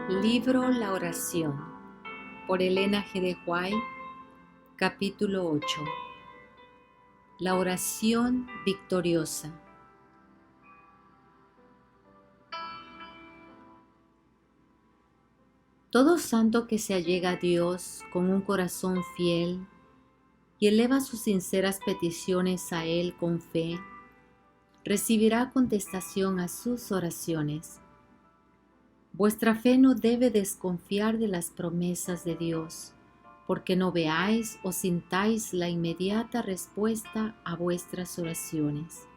Libro La Oración por Elena G. de White, capítulo 8. La oración victoriosa. Todo santo que se allega a Dios con un corazón fiel y eleva sus sinceras peticiones a Él con fe, recibirá contestación a sus oraciones. Vuestra fe no debe desconfiar de las promesas de Dios, porque no veáis o sintáis la inmediata respuesta a vuestras oraciones.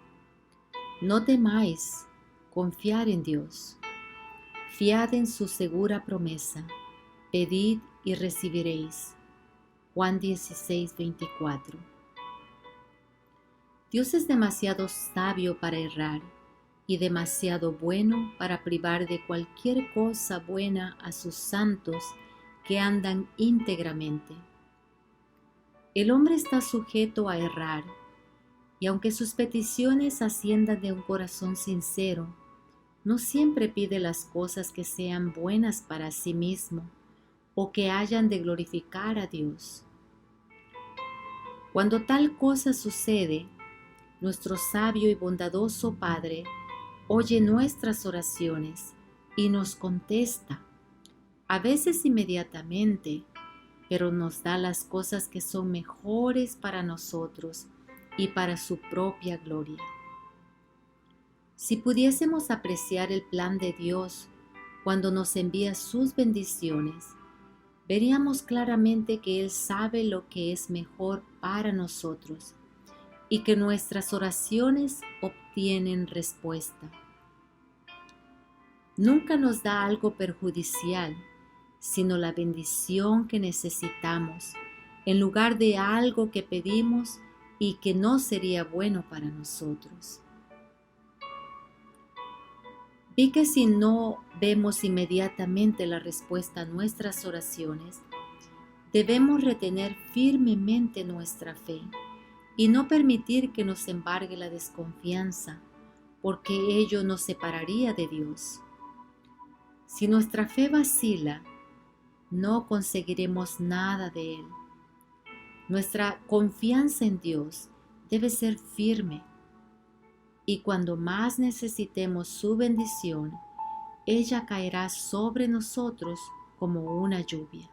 No temáis, confiad en Dios. Fiad en su segura promesa. Pedid y recibiréis. Juan 16:24. Dios es demasiado sabio para errar y demasiado bueno para privar de cualquier cosa buena a sus santos que andan íntegramente. El hombre está sujeto a errar, y aunque sus peticiones asciendan de un corazón sincero, no siempre pide las cosas que sean buenas para sí mismo o que hayan de glorificar a Dios. Cuando tal cosa sucede, nuestro sabio y bondadoso Padre oye nuestras oraciones y nos contesta, a veces inmediatamente, pero nos da las cosas que son mejores para nosotros y para su propia gloria. Si pudiésemos apreciar el plan de Dios cuando nos envía sus bendiciones, veríamos claramente que Él sabe lo que es mejor para nosotros y que nuestras oraciones obtienen respuesta. Nunca nos da algo perjudicial, sino la bendición que necesitamos, en lugar de algo que pedimos y que no sería bueno para nosotros. Vi que si no vemos inmediatamente la respuesta a nuestras oraciones, debemos retener firmemente nuestra fe y no permitir que nos embargue la desconfianza, porque ello nos separaría de Dios. Si nuestra fe vacila, no conseguiremos nada de Él. Nuestra confianza en Dios debe ser firme, y cuando más necesitemos su bendición, ella caerá sobre nosotros como una lluvia.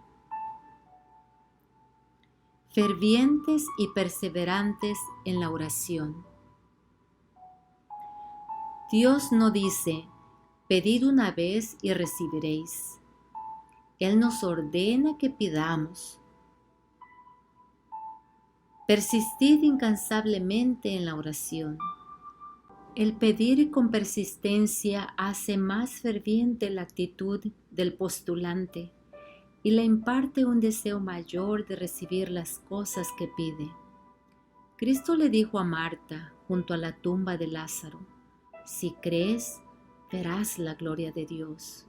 Fervientes y perseverantes en la oración. Dios no dice, pedid una vez y recibiréis. Él nos ordena que pidamos. Persistid incansablemente en la oración. El pedir con persistencia hace más ferviente la actitud del postulante y le imparte un deseo mayor de recibir las cosas que pide. Cristo le dijo a Marta, junto a la tumba de Lázaro, si crees, verás la gloria de Dios.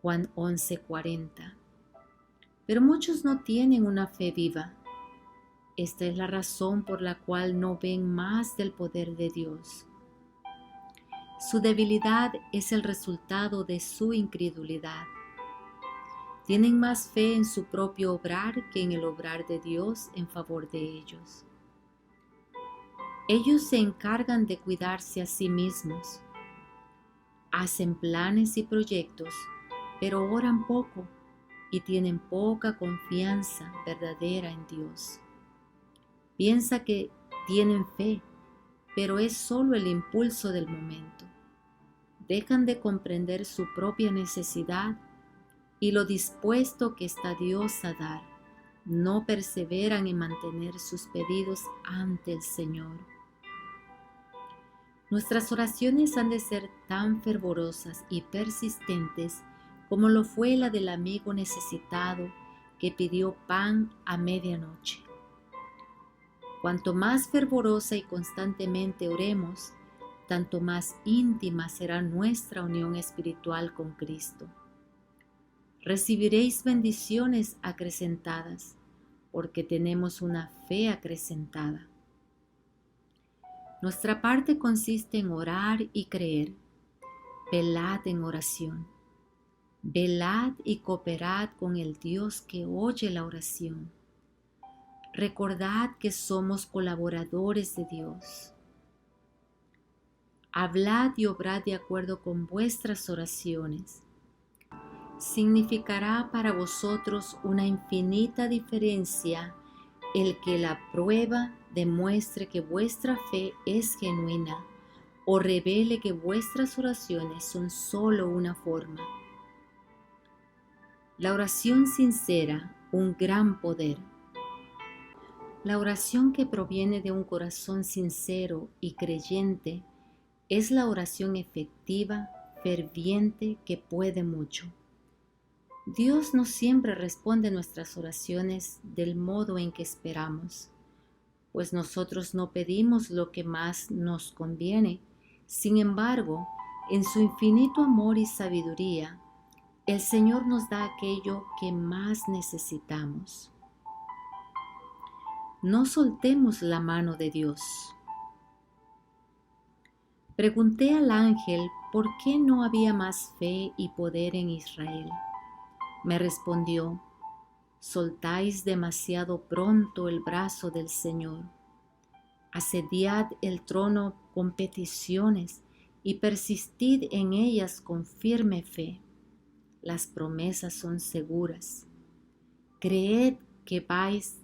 Juan 11:40. Pero muchos no tienen una fe viva. Esta es la razón por la cual no ven más del poder de Dios. Su debilidad es el resultado de su incredulidad. Tienen más fe en su propio obrar que en el obrar de Dios en favor de ellos. Ellos se encargan de cuidarse a sí mismos. Hacen planes y proyectos, pero oran poco y tienen poca confianza verdadera en Dios. Piensa que tienen fe, pero es solo el impulso del momento. Dejan de comprender su propia necesidad y lo dispuesto que está Dios a dar. No perseveran en mantener sus pedidos ante el Señor. Nuestras oraciones han de ser tan fervorosas y persistentes como lo fue la del amigo necesitado que pidió pan a medianoche. Cuanto más fervorosa y constantemente oremos, tanto más íntima será nuestra unión espiritual con Cristo. Recibiréis bendiciones acrecentadas, porque tenemos una fe acrecentada. Nuestra parte consiste en orar y creer. Velad en oración. Velad y cooperad con el Dios que oye la oración. Recordad que somos colaboradores de Dios. Hablad y obrad de acuerdo con vuestras oraciones. Significará para vosotros una infinita diferencia el que la prueba demuestre que vuestra fe es genuina o revele que vuestras oraciones son solo una forma. La oración sincera, un gran poder. La oración que proviene de un corazón sincero y creyente es la oración efectiva, ferviente, que puede mucho. Dios no siempre responde nuestras oraciones del modo en que esperamos, pues nosotros no pedimos lo que más nos conviene. Sin embargo, en su infinito amor y sabiduría, el Señor nos da aquello que más necesitamos. No soltemos la mano de Dios. Pregunté al ángel por qué no había más fe y poder en Israel. Me respondió: soltáis demasiado pronto el brazo del Señor. Asediad el trono con peticiones y persistid en ellas con firme fe. Las promesas son seguras. Creed que vais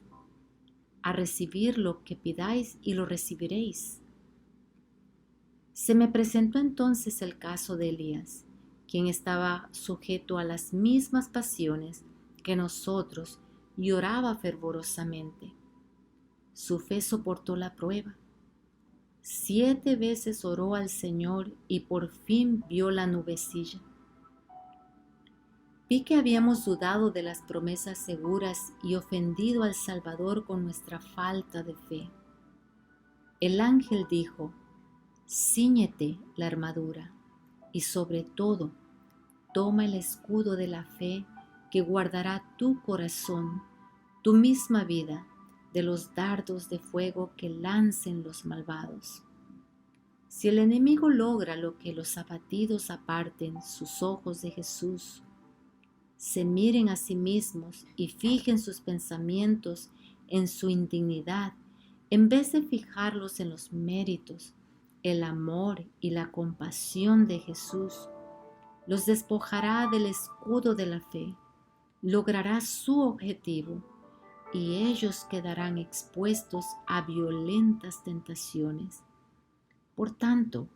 a recibir lo que pidáis y lo recibiréis. Se me presentó entonces el caso de Elías, quien estaba sujeto a las mismas pasiones que nosotros y oraba fervorosamente. Su fe soportó la prueba. 7 veces oró al Señor y por fin vio la nubecilla. Vi que habíamos dudado de las promesas seguras y ofendido al Salvador con nuestra falta de fe. El ángel dijo: cíñete la armadura y sobre todo toma el escudo de la fe que guardará tu corazón, tu misma vida, de los dardos de fuego que lancen los malvados. Si el enemigo logra lo que los abatidos aparten sus ojos de Jesús, se miren a sí mismos y fijen sus pensamientos en su indignidad, en vez de fijarlos en los méritos, el amor y la compasión de Jesús, los despojará del escudo de la fe, logrará su objetivo y ellos quedarán expuestos a violentas tentaciones. Por tanto,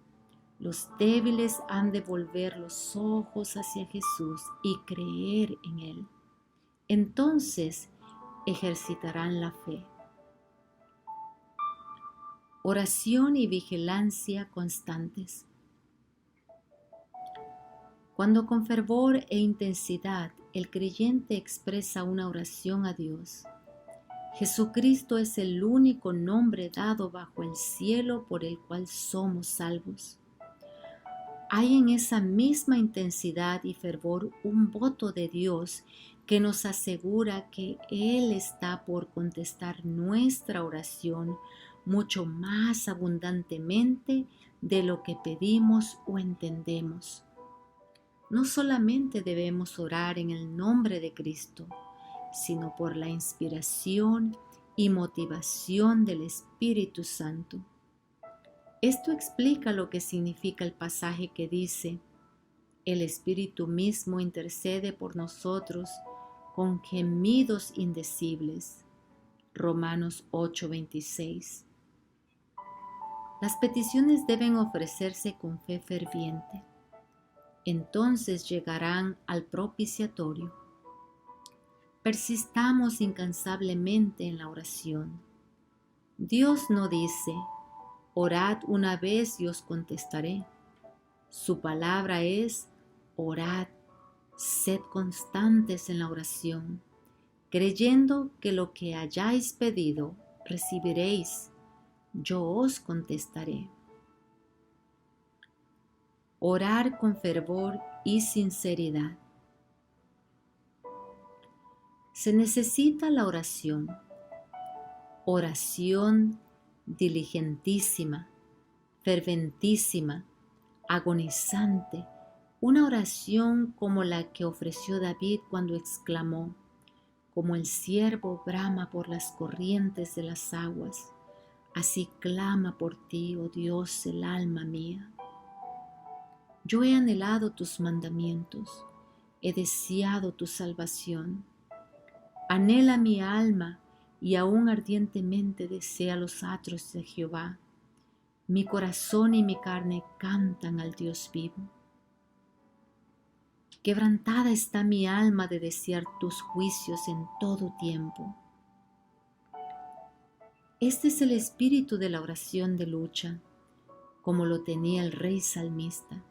los débiles han de volver los ojos hacia Jesús y creer en Él. Entonces ejercitarán la fe. Oración y vigilancia constantes. Cuando con fervor e intensidad el creyente expresa una oración a Dios, Jesucristo es el único nombre dado bajo el cielo por el cual somos salvos. Hay en esa misma intensidad y fervor un voto de Dios que nos asegura que Él está por contestar nuestra oración mucho más abundantemente de lo que pedimos o entendemos. No solamente debemos orar en el nombre de Cristo, sino por la inspiración y motivación del Espíritu Santo. Esto explica lo que significa el pasaje que dice: el Espíritu mismo intercede por nosotros con gemidos indecibles. Romanos 8:26. Las peticiones deben ofrecerse con fe ferviente. Entonces llegarán al propiciatorio. Persistamos incansablemente en la oración. Dios no dice: orad una vez y os contestaré. Su palabra es: orad, sed constantes en la oración, creyendo que lo que hayáis pedido recibiréis. Yo os contestaré. Orar con fervor y sinceridad. Se necesita la oración diligentísima, ferventísima, agonizante, Una oración como la que ofreció David cuando exclamó: como el ciervo brama por las corrientes de las aguas, así clama por ti, oh Dios, el alma mía. Yo he anhelado tus mandamientos, he deseado tu salvación. Anhela mi alma y aún ardientemente desea los atrios de Jehová. Mi corazón y mi carne cantan al Dios vivo. Quebrantada está mi alma de desear tus juicios en todo tiempo. Este es el espíritu de la oración de lucha, como lo tenía el rey salmista.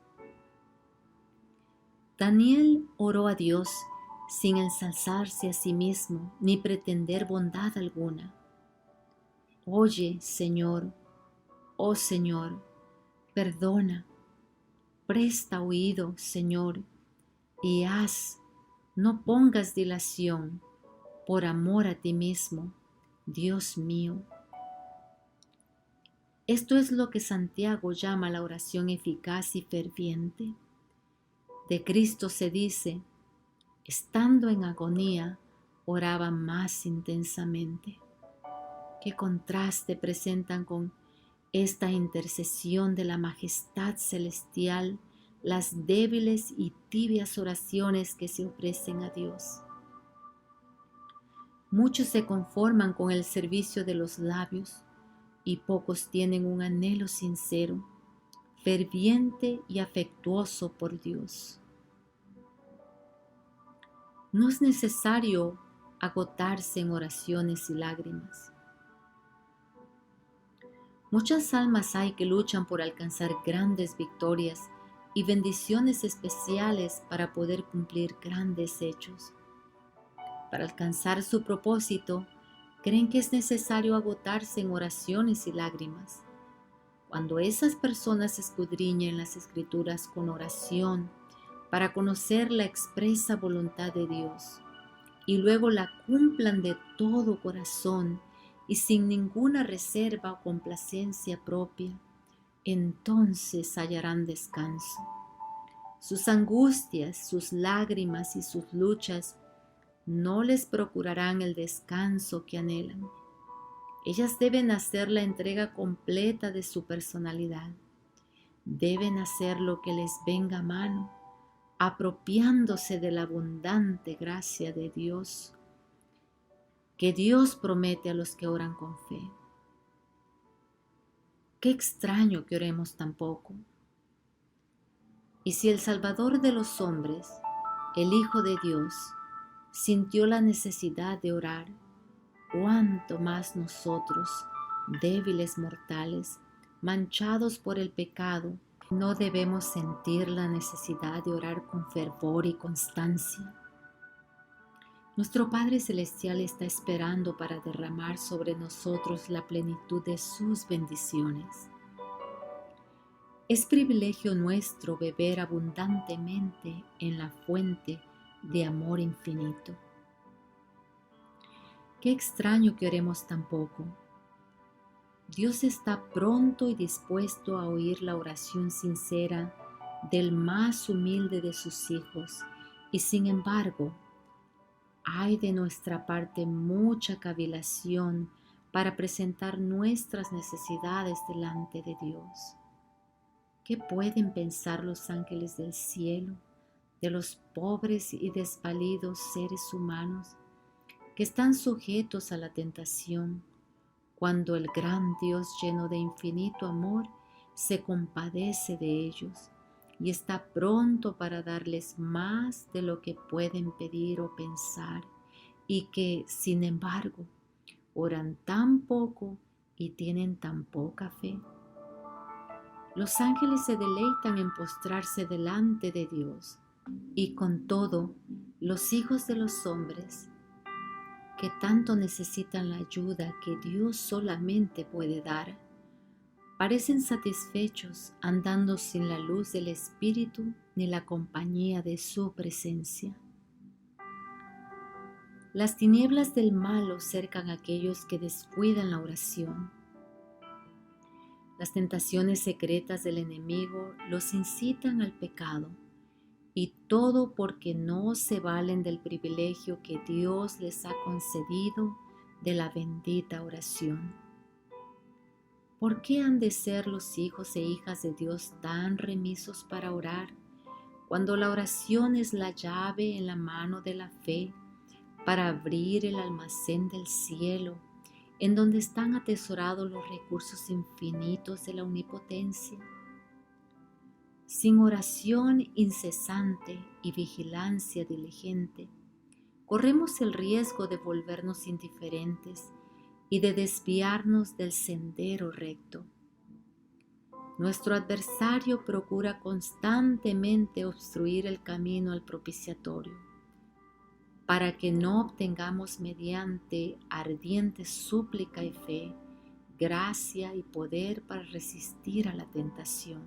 Daniel oró a Dios sin ensalzarse a sí mismo ni pretender bondad alguna. Oye, Señor, oh Señor, perdona, presta oído, Señor, y no pongas dilación, por amor a ti mismo, Dios mío. Esto es lo que Santiago llama la oración eficaz y ferviente. De Cristo se dice: estando en agonía, oraba más intensamente. Qué contraste presentan con esta intercesión de la majestad celestial las débiles y tibias oraciones que se ofrecen a Dios. Muchos se conforman con el servicio de los labios y pocos tienen un anhelo sincero, ferviente y afectuoso por Dios. No es necesario agotarse en oraciones y lágrimas. Muchas almas hay que luchan por alcanzar grandes victorias y bendiciones especiales para poder cumplir grandes hechos. Para alcanzar su propósito, creen que es necesario agotarse en oraciones y lágrimas. Cuando esas personas escudriñen las Escrituras con oración para conocer la expresa voluntad de Dios y luego la cumplan de todo corazón y sin ninguna reserva o complacencia propia, entonces hallarán descanso. Sus angustias, sus lágrimas y sus luchas no les procurarán el descanso que anhelan. Ellas deben hacer la entrega completa de su personalidad. Deben hacer lo que les venga a mano, apropiándose de la abundante gracia de Dios, que Dios promete a los que oran con fe. Qué extraño que oremos tan poco. Y si el Salvador de los hombres, el Hijo de Dios, sintió la necesidad de orar, cuánto más nosotros, débiles mortales, manchados por el pecado, no debemos sentir la necesidad de orar con fervor y constancia. Nuestro Padre Celestial está esperando para derramar sobre nosotros la plenitud de sus bendiciones. Es privilegio nuestro beber abundantemente en la fuente de amor infinito. Qué extraño que oremos tan poco. Dios está pronto y dispuesto a oír la oración sincera del más humilde de sus hijos, y sin embargo, hay de nuestra parte mucha cavilación para presentar nuestras necesidades delante de Dios. ¿Qué pueden pensar los ángeles del cielo de los pobres y desvalidos seres humanos que están sujetos a la tentación, cuando el gran Dios lleno de infinito amor se compadece de ellos y está pronto para darles más de lo que pueden pedir o pensar, y que, sin embargo, oran tan poco y tienen tan poca fe? Los ángeles se deleitan en postrarse delante de Dios, y con todo, los hijos de los hombres, que tanto necesitan la ayuda que Dios solamente puede dar, parecen satisfechos andando sin la luz del Espíritu ni la compañía de su presencia. Las tinieblas del malo cercan a aquellos que descuidan la oración. Las tentaciones secretas del enemigo los incitan al pecado y todo porque no se valen del privilegio que Dios les ha concedido de la bendita oración. ¿Por qué han de ser los hijos e hijas de Dios tan remisos para orar, cuando la oración es la llave en la mano de la fe para abrir el almacén del cielo, en donde están atesorados los recursos infinitos de la omnipotencia? Sin oración incesante y vigilancia diligente, corremos el riesgo de volvernos indiferentes y de desviarnos del sendero recto. Nuestro adversario procura constantemente obstruir el camino al propiciatorio, para que no obtengamos mediante ardiente súplica y fe, gracia y poder para resistir a la tentación.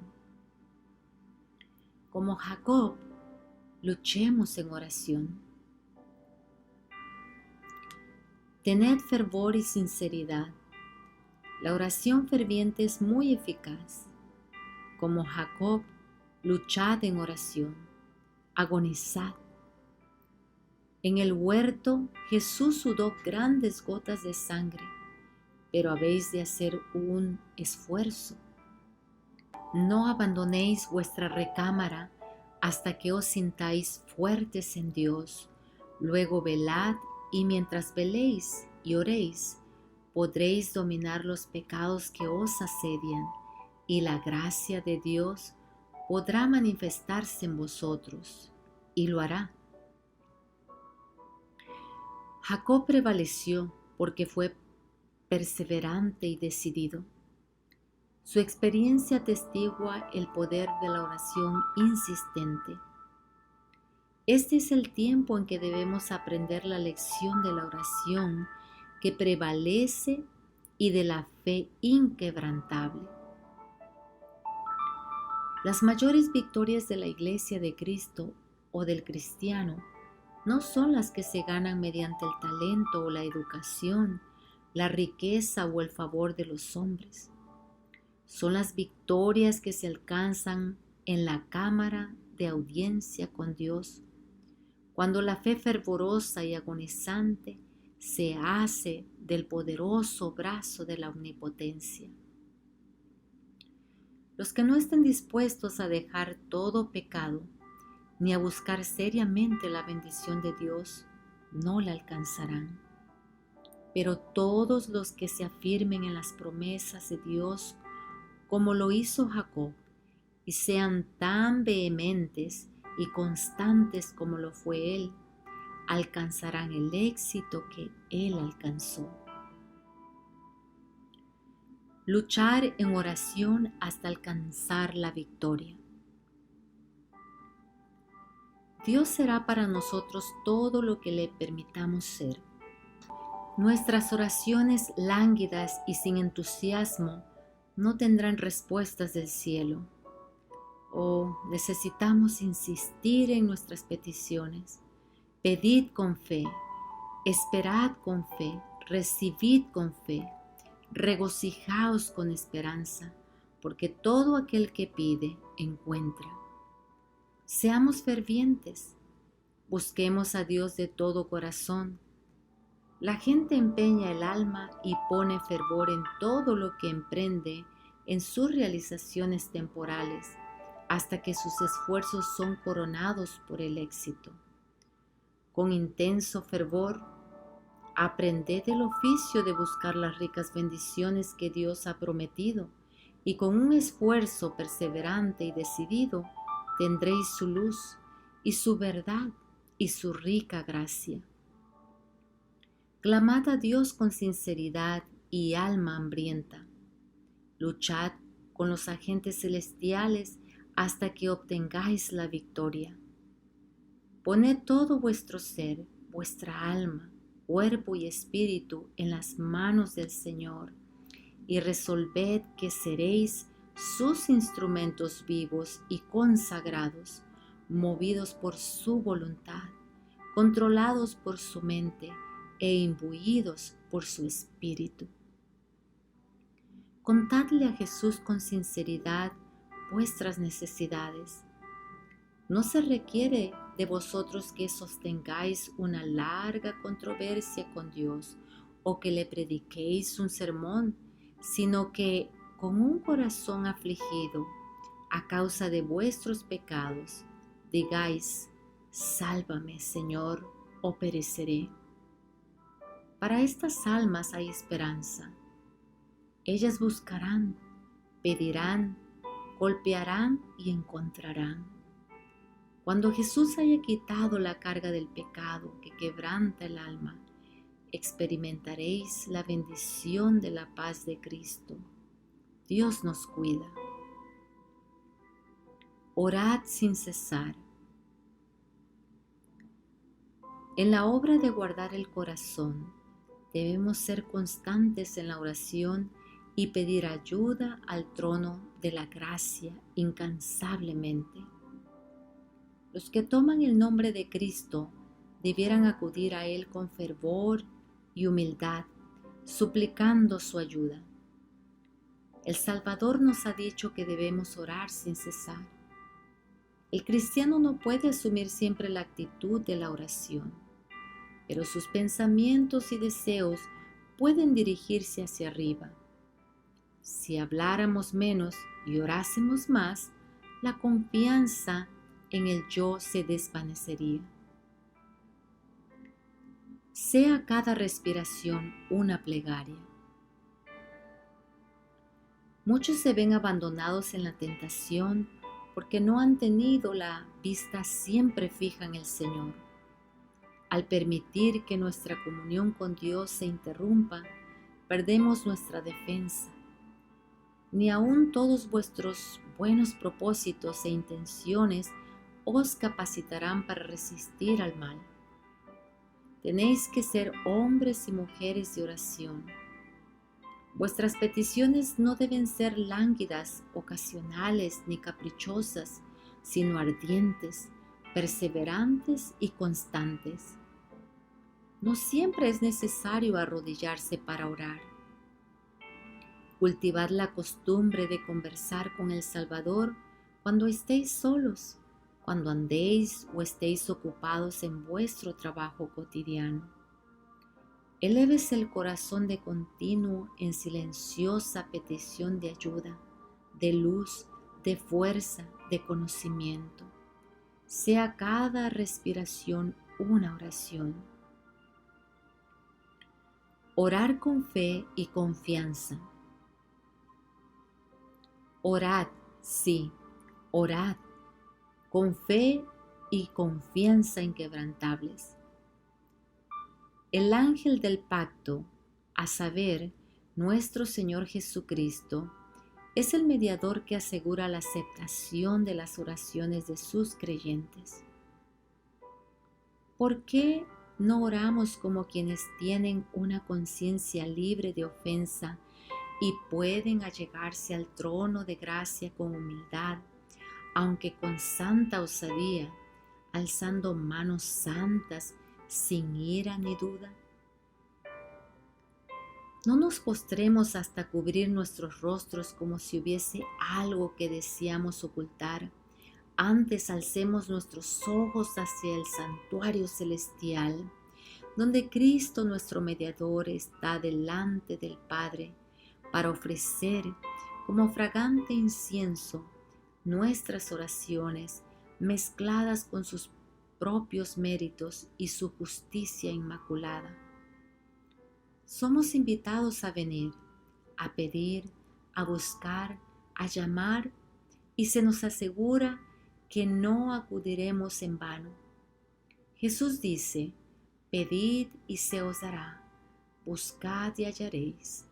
Como Jacob, luchemos en oración. Tened fervor y sinceridad. La oración ferviente es muy eficaz. Como Jacob, luchad en oración, agonizad. En el huerto Jesús sudó grandes gotas de sangre, pero habéis de hacer un esfuerzo. No abandonéis vuestra recámara hasta que os sintáis fuertes en Dios. Luego velad, y mientras veléis y oréis, podréis dominar los pecados que os asedian, y la gracia de Dios podrá manifestarse en vosotros, y lo hará. Jacob prevaleció porque fue perseverante y decidido. Su experiencia atestigua el poder de la oración insistente. Este es el tiempo en que debemos aprender la lección de la oración que prevalece y de la fe inquebrantable. Las mayores victorias de la Iglesia de Cristo o del cristiano no son las que se ganan mediante el talento o la educación, la riqueza o el favor de los hombres. Son las victorias que se alcanzan en la cámara de audiencia con Dios, cuando la fe fervorosa y agonizante se hace del poderoso brazo de la omnipotencia. Los que no estén dispuestos a dejar todo pecado, ni a buscar seriamente la bendición de Dios, no la alcanzarán. Pero todos los que se afirmen en las promesas de Dios, como lo hizo Jacob, y sean tan vehementes y constantes como lo fue él, alcanzarán el éxito que él alcanzó. Luchar en oración hasta alcanzar la victoria. Dios será para nosotros todo lo que le permitamos ser. Nuestras oraciones lánguidas y sin entusiasmo no tendrán respuestas del cielo. Necesitamos insistir en nuestras peticiones. Pedid con fe, esperad con fe, recibid con fe, regocijaos con esperanza, porque todo aquel que pide, encuentra. Seamos fervientes, busquemos a Dios de todo corazón. La gente empeña el alma y pone fervor en todo lo que emprende en sus realizaciones temporales, hasta que sus esfuerzos son coronados por el éxito. Con intenso fervor, aprended el oficio de buscar las ricas bendiciones que Dios ha prometido, y con un esfuerzo perseverante y decidido, tendréis su luz y su verdad y su rica gracia. Clamad a Dios con sinceridad y alma hambrienta. Luchad con los agentes celestiales hasta que obtengáis la victoria. Poned todo vuestro ser, vuestra alma, cuerpo y espíritu en las manos del Señor y resolved que seréis sus instrumentos vivos y consagrados, movidos por su voluntad, controlados por su mente e imbuidos por su espíritu. Contadle a Jesús con sinceridad vuestras necesidades. No se requiere de vosotros que sostengáis una larga controversia con Dios o que le prediquéis un sermón, sino que con un corazón afligido a causa de vuestros pecados, digáis: sálvame, Señor, o pereceré. Para estas almas hay esperanza. Ellas buscarán, pedirán, golpearán y encontrarán. Cuando Jesús haya quitado la carga del pecado que quebranta el alma, experimentaréis la bendición de la paz de Cristo. Dios nos cuida. Orad sin cesar. En la obra de guardar el corazón, debemos ser constantes en la oración y pedir ayuda al trono de la gracia incansablemente. Los que toman el nombre de Cristo debieran acudir a Él con fervor y humildad, suplicando su ayuda. El Salvador nos ha dicho que debemos orar sin cesar. El cristiano no puede asumir siempre la actitud de la oración, pero sus pensamientos y deseos pueden dirigirse hacia arriba. Si habláramos menos y orásemos más, la confianza en el yo se desvanecería. Sea cada respiración una plegaria. Muchos se ven abandonados en la tentación porque no han tenido la vista siempre fija en el Señor. Al permitir que nuestra comunión con Dios se interrumpa, perdemos nuestra defensa. Ni aun todos vuestros buenos propósitos e intenciones os capacitarán para resistir al mal. Tenéis que ser hombres y mujeres de oración. Vuestras peticiones no deben ser lánguidas, ocasionales ni caprichosas, sino ardientes, perseverantes y constantes. No siempre es necesario arrodillarse para orar. Cultivad la costumbre de conversar con el Salvador cuando estéis solos, cuando andéis o estéis ocupados en vuestro trabajo cotidiano. Elévese el corazón de continuo en silenciosa petición de ayuda, de luz, de fuerza, de conocimiento. Sea cada respiración una oración. Orar con fe y confianza. Orad, sí, orad, con fe y confianza inquebrantables. El ángel del pacto, a saber, nuestro Señor Jesucristo, es el mediador que asegura la aceptación de las oraciones de sus creyentes. ¿Por qué no oramos como quienes tienen una conciencia libre de ofensa y pueden allegarse al trono de gracia con humildad, aunque con santa osadía, alzando manos santas sin ira ni duda? No nos postremos hasta cubrir nuestros rostros como si hubiese algo que deseamos ocultar. Antes alcemos nuestros ojos hacia el santuario celestial, donde Cristo nuestro mediador está delante del Padre para ofrecer como fragante incienso nuestras oraciones mezcladas con sus propios méritos y su justicia inmaculada. Somos invitados a venir, a pedir, a buscar, a llamar, y se nos asegura que no acudiremos en vano. Jesús dice: pedid y se os dará, buscad y hallaréis,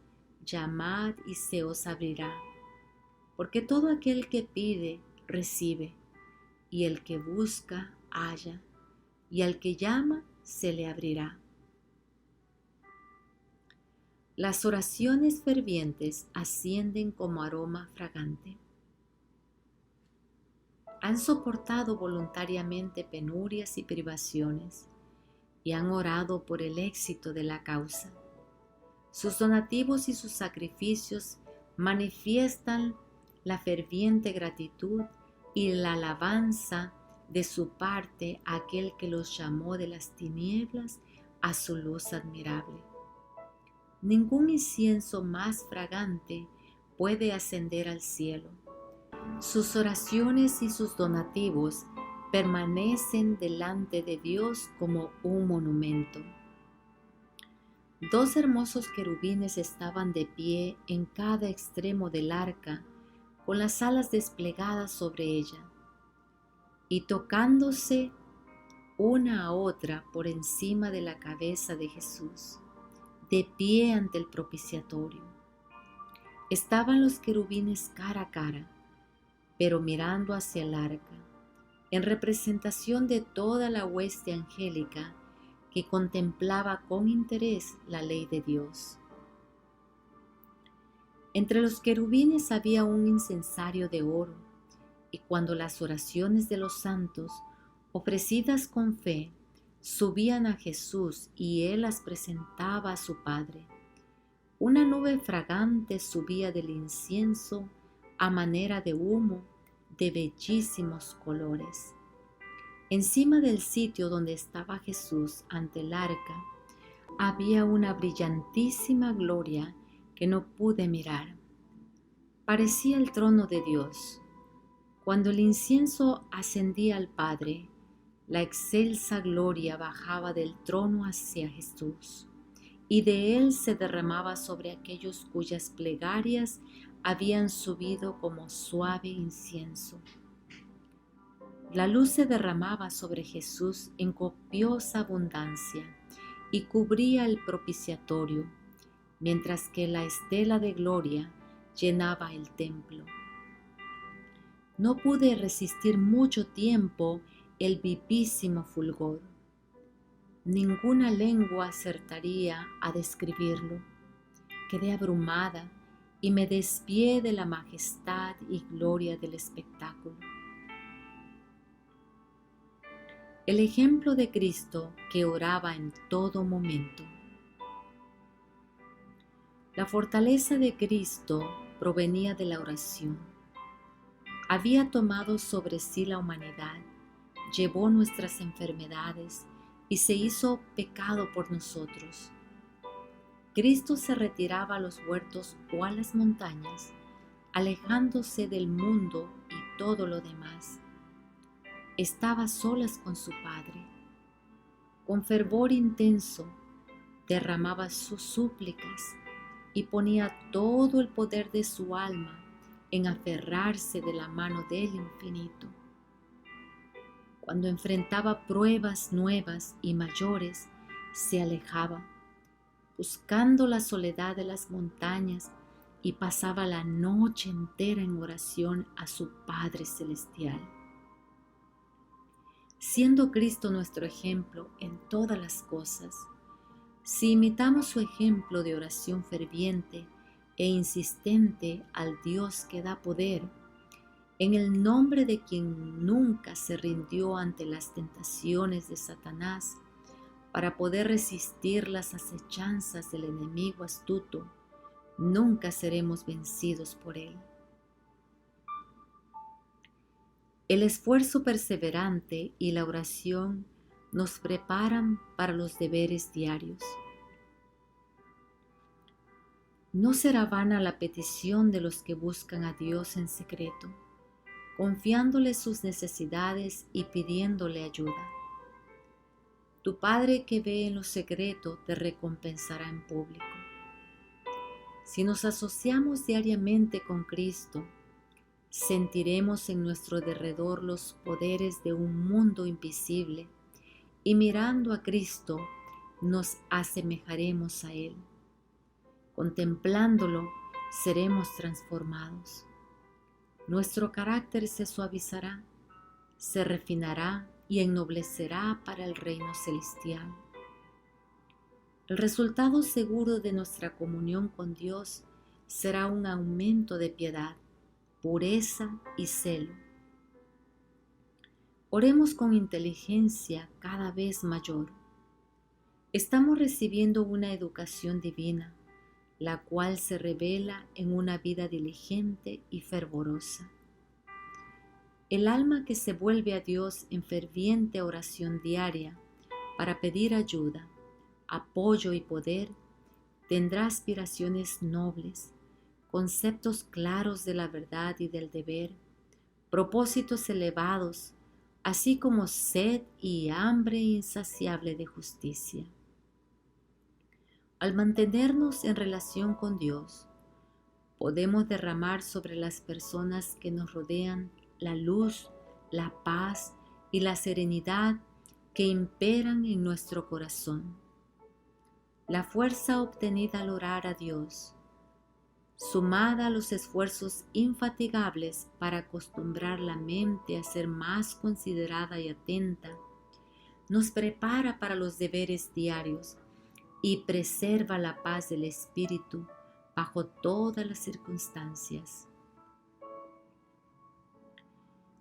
llamad y se os abrirá. Porque todo aquel que pide, recibe, y el que busca, halla, y al que llama, se le abrirá. Las oraciones fervientes ascienden como aroma fragante. Han soportado voluntariamente penurias y privaciones y han orado por el éxito de la causa. Sus donativos y sus sacrificios manifiestan la ferviente gratitud y la alabanza de su parte a aquel que los llamó de las tinieblas a su luz admirable. Ningún incienso más fragante puede ascender al cielo. Sus oraciones y sus donativos permanecen delante de Dios como un monumento. Dos hermosos querubines estaban de pie en cada extremo del arca, con las alas desplegadas sobre ella, y tocándose una a otra por encima de la cabeza de Jesús, de pie ante el propiciatorio. Estaban los querubines cara a cara, pero mirando hacia el arca, en representación de toda la hueste angélica que contemplaba con interés la ley de Dios. Entre los querubines había un incensario de oro, y cuando las oraciones de los santos, ofrecidas con fe, subían a Jesús y Él las presentaba a su Padre, una nube fragante subía del incienso a manera de humo de bellísimos colores. Encima del sitio donde estaba Jesús ante el arca, había una brillantísima gloria que no pude mirar. Parecía el trono de Dios. Cuando el incienso ascendía al Padre, la excelsa gloria bajaba del trono hacia Jesús, y de él se derramaba sobre aquellos cuyas plegarias habían subido como suave incienso. La luz se derramaba sobre Jesús en copiosa abundancia y cubría el propiciatorio, mientras que la estela de gloria llenaba el templo. No pude resistir mucho tiempo el vivísimo fulgor. Ninguna lengua acertaría a describirlo. Quedé abrumada y me despié de la majestad y gloria del espectáculo. El ejemplo de Cristo que oraba en todo momento. La fortaleza de Cristo provenía de la oración. Había tomado sobre sí la humanidad, llevó nuestras enfermedades y se hizo pecado por nosotros. Cristo se retiraba a los huertos o a las montañas, alejándose del mundo y todo lo demás. Estaba a solas con su Padre. Con fervor intenso derramaba sus súplicas y ponía todo el poder de su alma en aferrarse de la mano del infinito. Cuando enfrentaba pruebas nuevas y mayores, se alejaba, buscando la soledad de las montañas, y pasaba la noche entera en oración a su Padre Celestial. Siendo Cristo nuestro ejemplo en todas las cosas, si imitamos su ejemplo de oración ferviente e insistente al Dios que da poder, en el nombre de quien nunca se rindió ante las tentaciones de Satanás para poder resistir las acechanzas del enemigo astuto, nunca seremos vencidos por él. El esfuerzo perseverante y la oración nos preparan para los deberes diarios. No será vana la petición de los que buscan a Dios en secreto, confiándole sus necesidades y pidiéndole ayuda. Tu Padre que ve en lo secreto te recompensará en público. Si nos asociamos diariamente con Cristo, sentiremos en nuestro derredor los poderes de un mundo invisible y mirando a Cristo nos asemejaremos a Él. Contemplándolo seremos transformados. Nuestro carácter se suavizará, se refinará y ennoblecerá para el reino celestial. El resultado seguro de nuestra comunión con Dios será un aumento de piedad, pureza y celo. Oremos con inteligencia cada vez mayor. Estamos recibiendo una educación divina, la cual se revela en una vida diligente y fervorosa. El alma que se vuelve a Dios en ferviente oración diaria para pedir ayuda, apoyo y poder, tendrá aspiraciones nobles, conceptos claros de la verdad y del deber, propósitos elevados, así como sed y hambre insaciable de justicia. Al mantenernos en relación con Dios, podemos derramar sobre las personas que nos rodean la luz, la paz y la serenidad que imperan en nuestro corazón. La fuerza obtenida al orar a Dios, sumada a los esfuerzos infatigables para acostumbrar la mente a ser más considerada y atenta, nos prepara para los deberes diarios y preserva la paz del espíritu bajo todas las circunstancias.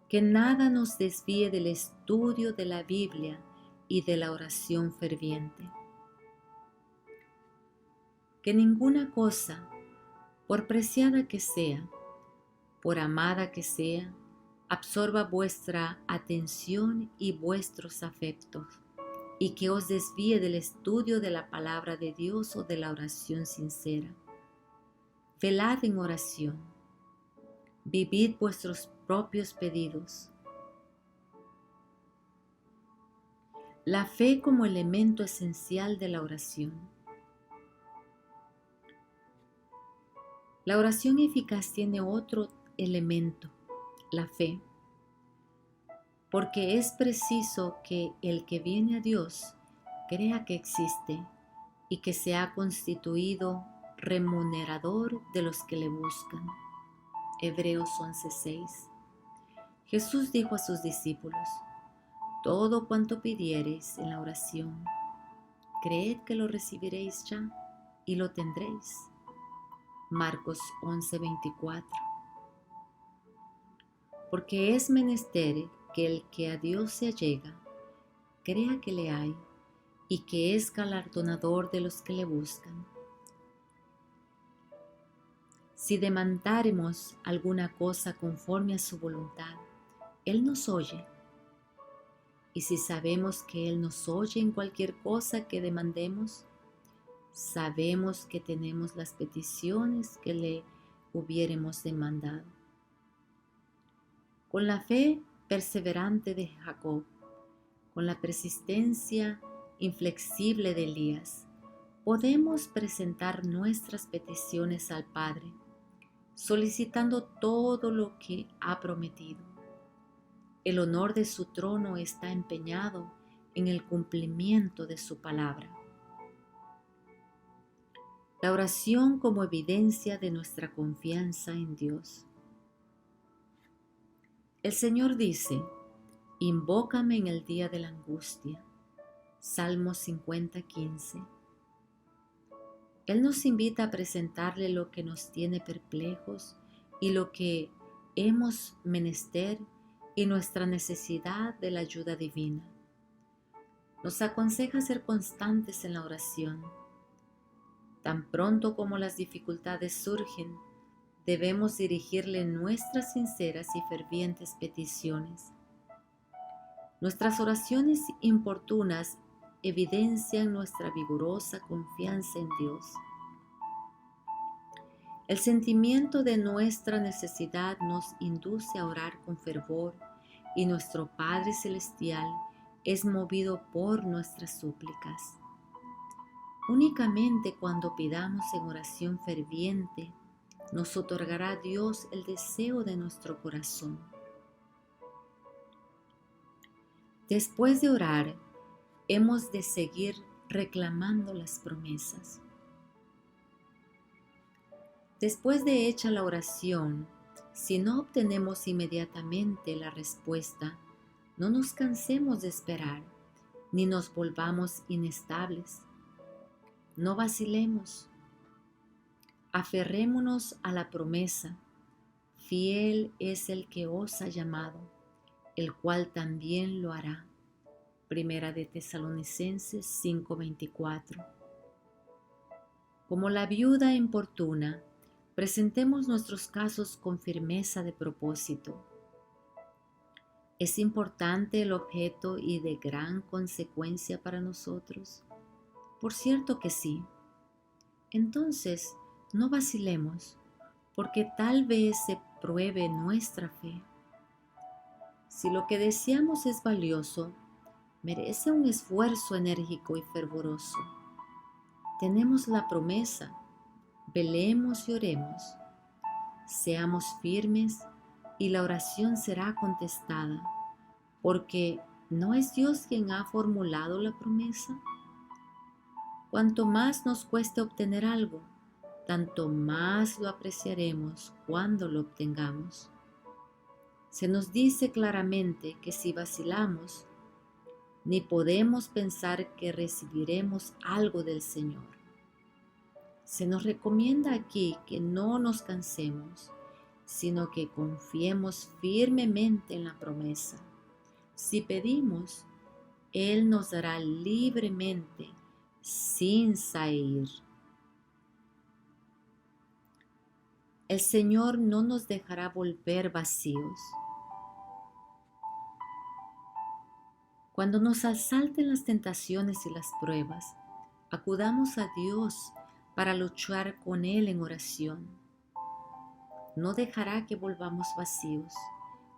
Que nada nos desvíe del estudio de la Biblia y de la oración ferviente. Que ninguna cosa, por preciada que sea, por amada que sea, absorba vuestra atención y vuestros afectos, y que os desvíe del estudio de la palabra de Dios o de la oración sincera. Velad en oración, vivid vuestros propios pedidos. La fe como elemento esencial de la oración. La oración eficaz tiene otro elemento, la fe, porque es preciso que el que viene a Dios crea que existe y que se ha constituido remunerador de los que le buscan. Hebreos 11:6. Jesús dijo a sus discípulos: todo cuanto pidiereis en la oración, creed que lo recibiréis ya y lo tendréis. Marcos 11:24. Porque es menester que el que a Dios se allega, crea que le hay y que es galardonador de los que le buscan. Si demandáremos alguna cosa conforme a su voluntad, Él nos oye. Y si sabemos que Él nos oye en cualquier cosa que demandemos, sabemos que tenemos las peticiones que le hubiéremos demandado. Con la fe perseverante de Jacob, con la persistencia inflexible de Elías, podemos presentar nuestras peticiones al Padre, solicitando todo lo que ha prometido. El honor de su trono está empeñado en el cumplimiento de su palabra. La oración como evidencia de nuestra confianza en Dios. El Señor dice: invócame en el día de la angustia. Salmo 50:15. Él nos invita a presentarle lo que nos tiene perplejos y lo que hemos menester y nuestra necesidad de la ayuda divina. Nos aconseja ser constantes en la oración. Tan pronto como las dificultades surgen, debemos dirigirle nuestras sinceras y fervientes peticiones. Nuestras oraciones importunas evidencian nuestra vigorosa confianza en Dios. El sentimiento de nuestra necesidad nos induce a orar con fervor y nuestro Padre Celestial es movido por nuestras súplicas. Únicamente cuando pidamos en oración ferviente, nos otorgará Dios el deseo de nuestro corazón. Después de orar, hemos de seguir reclamando las promesas. Después de hecha la oración, si no obtenemos inmediatamente la respuesta, no nos cansemos de esperar, ni nos volvamos inestables. No vacilemos. Aferrémonos a la promesa. Fiel es el que os ha llamado, el cual también lo hará. Primera de Tesalonicenses 5:24. Como la viuda importuna, presentemos nuestros casos con firmeza de propósito. ¿Es importante el objeto y de gran consecuencia para nosotros? Por cierto que sí. Entonces, no vacilemos, porque tal vez se pruebe nuestra fe. Si lo que deseamos es valioso, merece un esfuerzo enérgico y fervoroso. Tenemos la promesa, velemos y oremos. Seamos firmes y la oración será contestada, porque ¿no es Dios quien ha formulado la promesa? Cuanto más nos cueste obtener algo, tanto más lo apreciaremos cuando lo obtengamos. Se nos dice claramente que si vacilamos, ni podemos pensar que recibiremos algo del Señor. Se nos recomienda aquí que no nos cansemos, sino que confiemos firmemente en la promesa. Si pedimos, Él nos dará libremente, sin zaherir. El Señor no nos dejará volver vacíos. Cuando nos asalten las tentaciones y las pruebas, acudamos a Dios para luchar con Él en oración. No dejará que volvamos vacíos,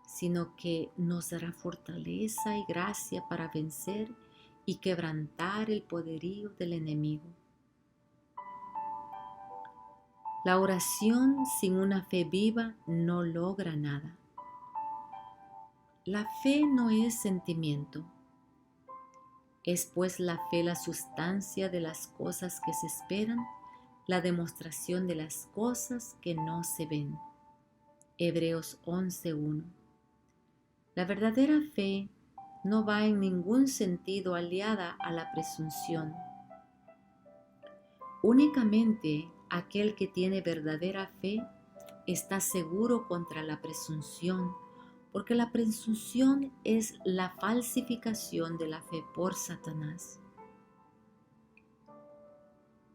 sino que nos dará fortaleza y gracia para vencer y quebrantar el poderío del enemigo. La oración sin una fe viva no logra nada. La fe no es sentimiento. Es pues la fe la sustancia de las cosas que se esperan, la demostración de las cosas que no se ven. Hebreos 11:1. La verdadera fe no va en ningún sentido aliada a la presunción. Únicamente aquel que tiene verdadera fe está seguro contra la presunción, porque la presunción es la falsificación de la fe por Satanás.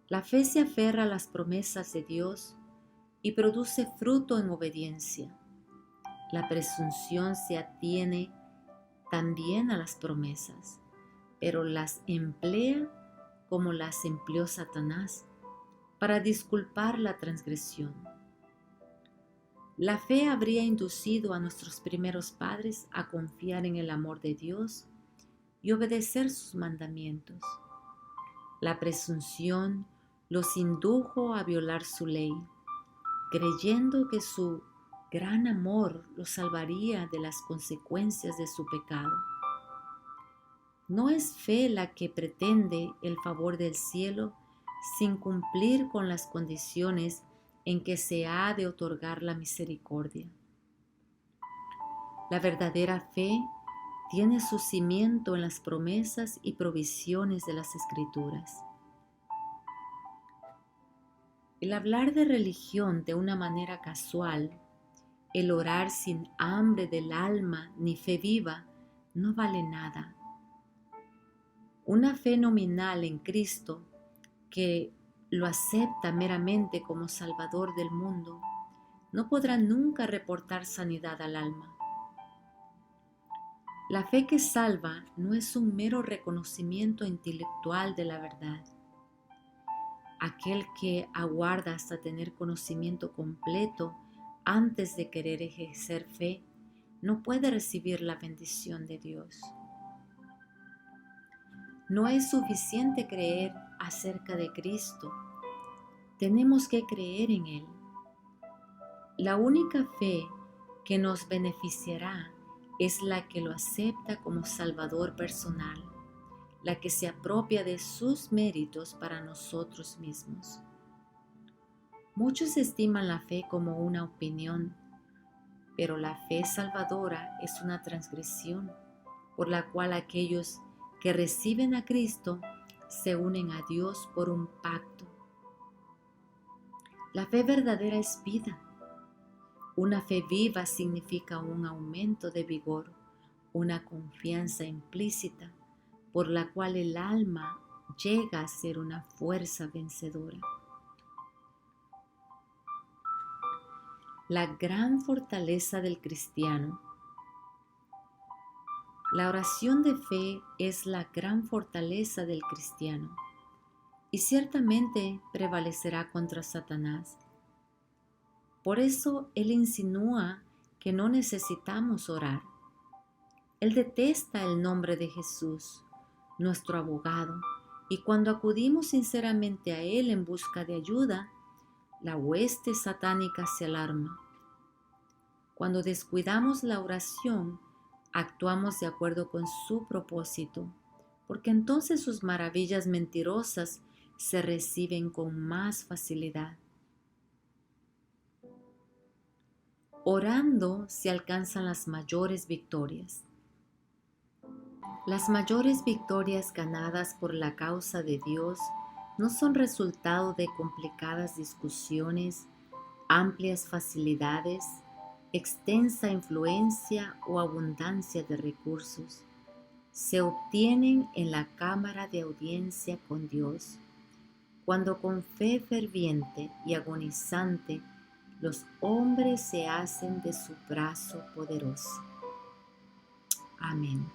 La fe se aferra a las promesas de Dios y produce fruto en obediencia. La presunción se atiene también a las promesas, pero las emplea como las empleó Satanás, para disculpar la transgresión. La fe habría inducido a nuestros primeros padres a confiar en el amor de Dios y obedecer sus mandamientos. La presunción los indujo a violar su ley, creyendo que su gran amor los salvaría de las consecuencias de su pecado. No es fe la que pretende el favor del cielo sin cumplir con las condiciones en que se ha de otorgar la misericordia. La verdadera fe tiene su cimiento en las promesas y provisiones de las Escrituras. El hablar de religión de una manera casual, el orar sin hambre del alma ni fe viva, no vale nada. Una fe nominal en Cristo que lo acepta meramente como Salvador del mundo, no podrá nunca reportar sanidad al alma. La fe que salva no es un mero reconocimiento intelectual de la verdad. Aquel que aguarda hasta tener conocimiento completo antes de querer ejercer fe, no puede recibir la bendición de Dios. No es suficiente creer acerca de Cristo, tenemos que creer en Él. La única fe que nos beneficiará es la que lo acepta como Salvador personal, la que se apropia de sus méritos para nosotros mismos. Muchos estiman la fe como una opinión, pero la fe salvadora es una transgresión por la cual aquellos que reciben a Cristo se unen a Dios por un pacto. La fe verdadera es vida. Una fe viva significa un aumento de vigor, una confianza implícita por la cual el alma llega a ser una fuerza vencedora. La gran fortaleza del cristiano La oración de fe es la gran fortaleza del cristiano y ciertamente prevalecerá contra Satanás. Por eso Él insinúa que no necesitamos orar. Él detesta el nombre de Jesús, nuestro abogado, y cuando acudimos sinceramente a Él en busca de ayuda, la hueste satánica se alarma. Cuando descuidamos la oración, actuamos de acuerdo con su propósito, porque entonces sus maravillas mentirosas se reciben con más facilidad. Orando se alcanzan las mayores victorias. Las mayores victorias ganadas por la causa de Dios no son resultado de complicadas discusiones, amplias facilidades, extensa influencia o abundancia de recursos. Se obtienen en la cámara de audiencia con Dios, cuando con fe ferviente y agonizante los hombres se hacen de su brazo poderoso. Amén.